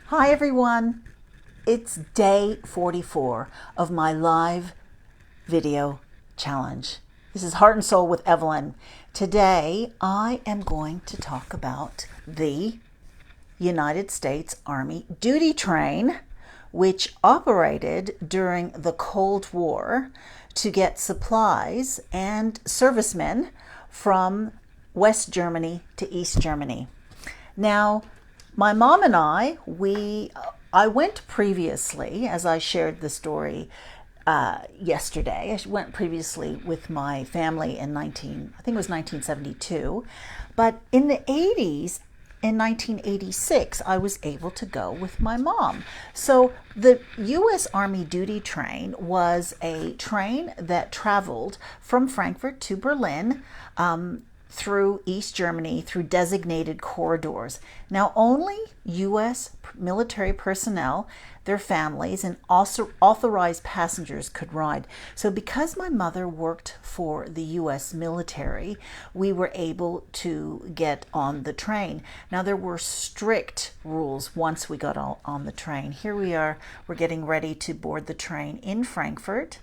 Hi everyone, it's day 44 of my live video challenge. This is Heart and Soul with Evelyn. Today I am going to talk about the United States Army duty train, which operated during the Cold War to get supplies and servicemen from West Germany to East Germany. Now, my mom and I went previously, as I shared the story yesterday. I went previously with my family in I think it was 1972. But in the 80s, in 1986, I was able to go with my mom. So the U.S. Army duty train was a train that traveled from Frankfurt to Berlin, through East Germany through designated corridors. Now, only U.S. military personnel, their families, and also authorized passengers could ride. So because my mother worked for the U.S. military, we were able to get on the train. Now, there were strict rules once we got on the train. Here we are, we're getting ready to board the train in Frankfurt.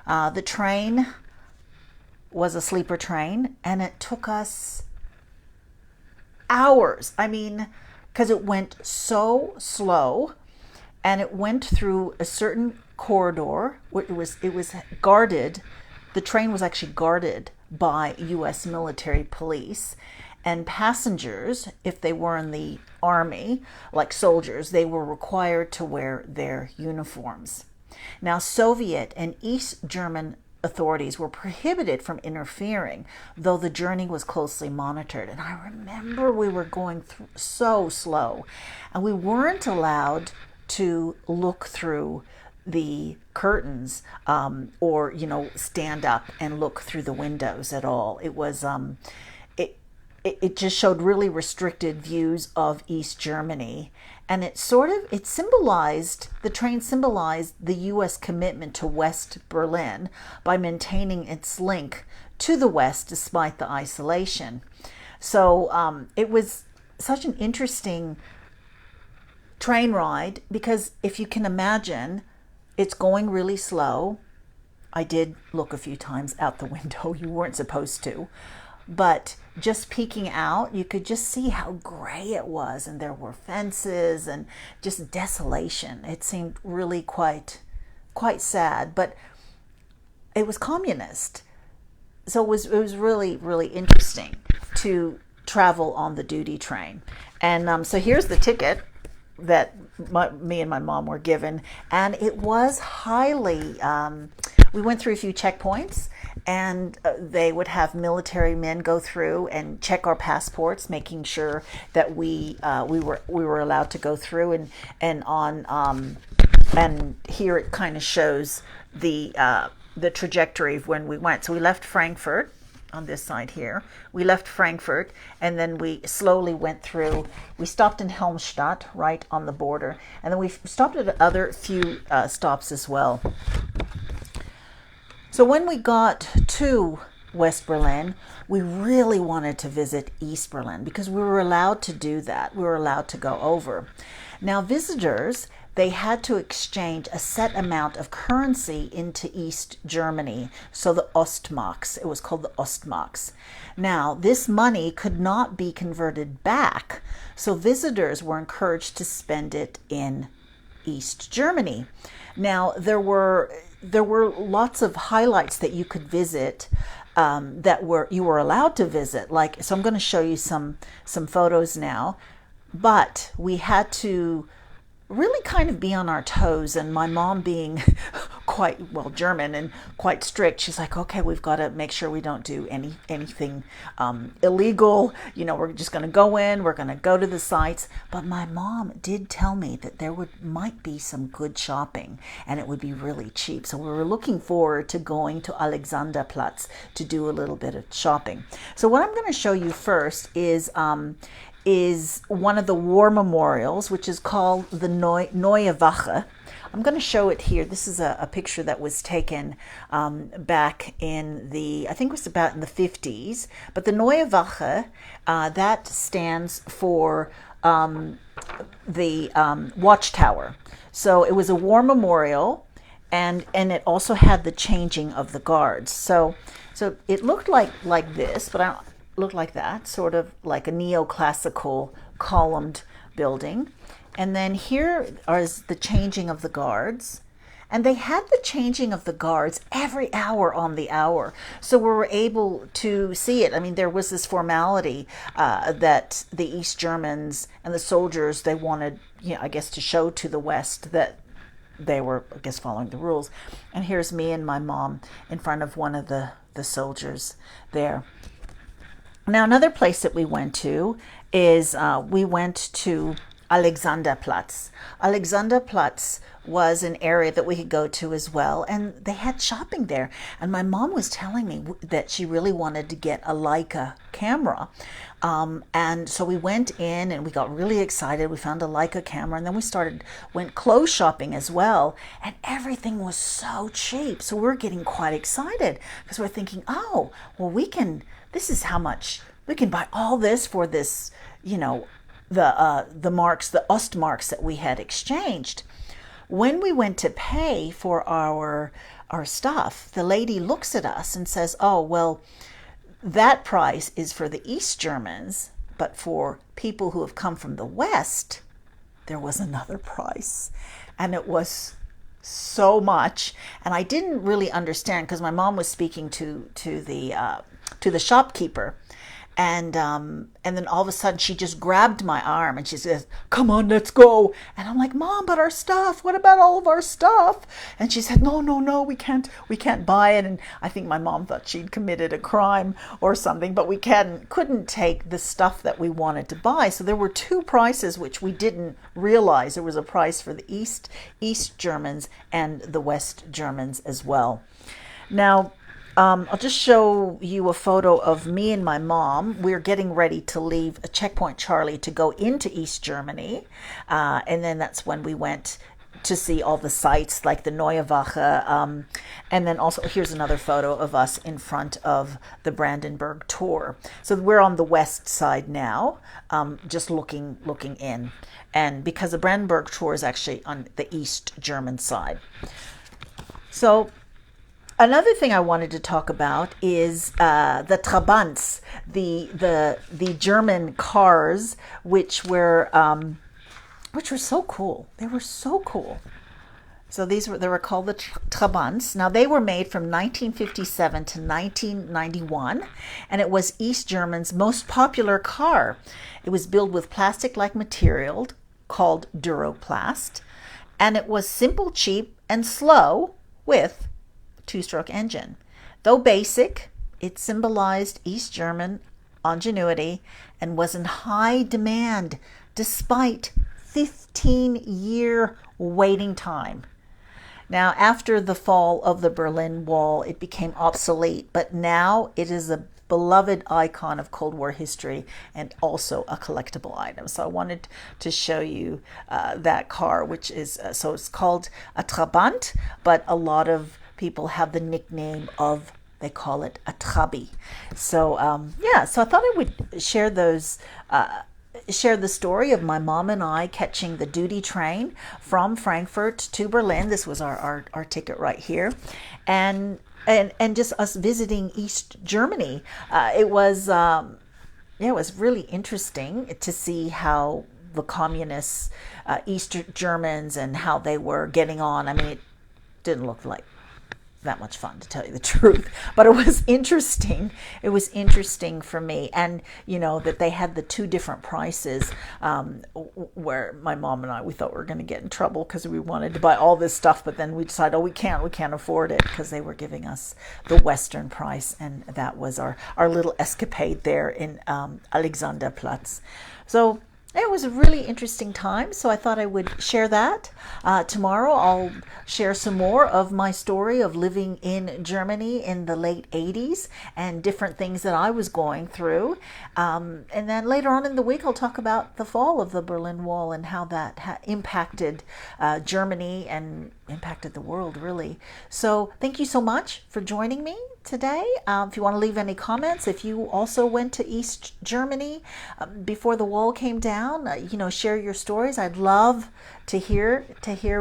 The train was a sleeper train, and it took us hours. I mean, because it went so slow, and it went through a certain corridor. It was guarded. The train was actually guarded by U.S. military police, and passengers, if they were in the army, like soldiers, they were required to wear their uniforms. Now, Soviet and East German authorities were prohibited from interfering, though the journey was closely monitored. And I remember we were going through so slow, and we weren't allowed to look through the curtains, or stand up and look through the windows at all. It was it just showed really restricted views of East Germany. And the train symbolized the U.S. commitment to West Berlin by maintaining its link to the West despite the isolation. So it was such an interesting train ride, because if you can imagine, it's going really slow. I did look a few times out the window. You weren't supposed to. But just peeking out, you could just see how gray it was, and there were fences and just desolation. It seemed really quite sad, but it was communist. So it was really, really interesting to travel on the duty train. And so here's the ticket that me and my mom were given, and it was highly, we went through a few checkpoints, and they would have military men go through and check our passports, making sure that we were allowed to go through, and here it kind of shows the trajectory of when we went. So we left Frankfurt on this side here. We left Frankfurt, and then we slowly went through. We stopped in Helmstadt, right on the border, and then we stopped at other few stops as well. So when we got to West Berlin, we really wanted to visit East Berlin, because we were allowed to do that. We were allowed to go over. Now, visitors, they had to exchange a set amount of currency into East Germany, so the Ostmarks. It was called the Ostmarks. Now, this money could not be converted back, so visitors were encouraged to spend it in East Germany. Now, there were lots of highlights that you could visit, you were allowed to visit. So I'm going to show you some photos now, but we had to really kind of be on our toes, and my mom being quite German and quite strict, she's like, okay, we've got to make sure we don't do anything illegal. We're just going to go in, we're going to go to the sites. But my mom did tell me that there might be some good shopping, and it would be really cheap. So we were looking forward to going to Alexanderplatz to do a little bit of shopping. So what I'm going to show you first is one of the war memorials, which is called the Neue Wache. I'm going to show it here. This is a picture that was taken back in I think it was about in the 50s. But the Neue Wache, that stands for the watchtower. So it was a war memorial, and it also had the changing of the guards. So it looked like this, but I don't look like that, sort of like a neoclassical columned building. And then here is the changing of the guards. And they had the changing of the guards every hour on the hour. So we were able to see it. I mean, there was this formality that the East Germans and the soldiers, they wanted, I guess, to show to the West that they were, I guess, following the rules. And here's me and my mom in front of one of the soldiers there. Now, another place that we went to is we went to Alexanderplatz. Alexanderplatz was an area that we could go to as well, and they had shopping there. And my mom was telling me that she really wanted to get a Leica camera. And so we went in and we got really excited. We found a Leica camera, and then we went clothes shopping as well. And everything was so cheap. So we're getting quite excited because we're thinking, oh, well, this is how much we can buy all this for this, the marks, the Ostmarks that we had exchanged. When we went to pay for our stuff, the lady looks at us and says, oh, well, that price is for the East Germans, but for people who have come from the West, there was another price. And it was so much. And I didn't really understand because my mom was speaking to the shopkeeper. And then all of a sudden she just grabbed my arm and she says, come on, let's go. And I'm like, Mom, but our stuff, what about all of our stuff? And she said, no, we can't buy it. And I think my mom thought she'd committed a crime or something, but we couldn't take the stuff that we wanted to buy. So there were two prices which we didn't realize. There was a price for the East Germans and the West Germans as well. Now, I'll just show you a photo of me and my mom. We're getting ready to leave Checkpoint Charlie to go into East Germany. And then that's when we went to see all the sites like the Neue Wache. And then also here's another photo of us in front of the Brandenburg Tor. So we're on the west side now, just looking in. And because the Brandenburg Tor is actually on the East German side. So another thing I wanted to talk about is the Trabants, the German cars, which were so cool. They were so cool. So they were called the Trabants. Now they were made from 1957 to 1991, and it was East Germany's most popular car. It was built with plastic-like material called Duroplast, and it was simple, cheap, and slow with two-stroke engine. Though basic, it symbolized East German ingenuity and was in high demand despite 15-year waiting time. Now, after the fall of the Berlin Wall, it became obsolete, but now it is a beloved icon of Cold War history and also a collectible item. So I wanted to show you that car, which is, so it's called a Trabant, but a lot of people have the nickname of, they call it a Trabi. So so I thought I would share the story of my mom and I catching the duty train from Frankfurt to Berlin. This was our ticket right here. And just us visiting East Germany. It was really interesting to see how the communists, East Germans, and how they were getting on. I mean, it didn't look like that much fun, to tell you the truth, but it was interesting. It was interesting for me, and that they had the two different prices, where my mom and I, we thought we were going to get in trouble because we wanted to buy all this stuff, but then we decided, we can't afford it, because they were giving us the Western price, and that was our little escapade there in Alexanderplatz. So it was a really interesting time, so I thought I would share that. Tomorrow I'll share some more of my story of living in Germany in the late 80s and different things that I was going through. And then later on in the week I'll talk about the fall of the Berlin Wall and how that impacted Germany and impacted the world, really. So thank you so much for joining me today. If you want to leave any comments, if you also went to East Germany before the wall came down, share your stories. I'd love to hear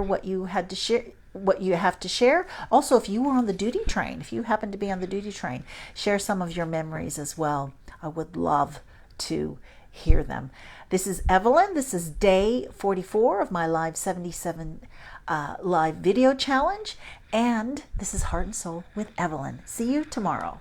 what you had to share, what you have to share. Also, if you were on the duty train, if you happen to be on the duty train, share some of your memories as well. I would love to hear them. This is Evelyn. This is day 44 of my live 77 live video challenge. And this is Heart and Soul with Evelyn. See you tomorrow.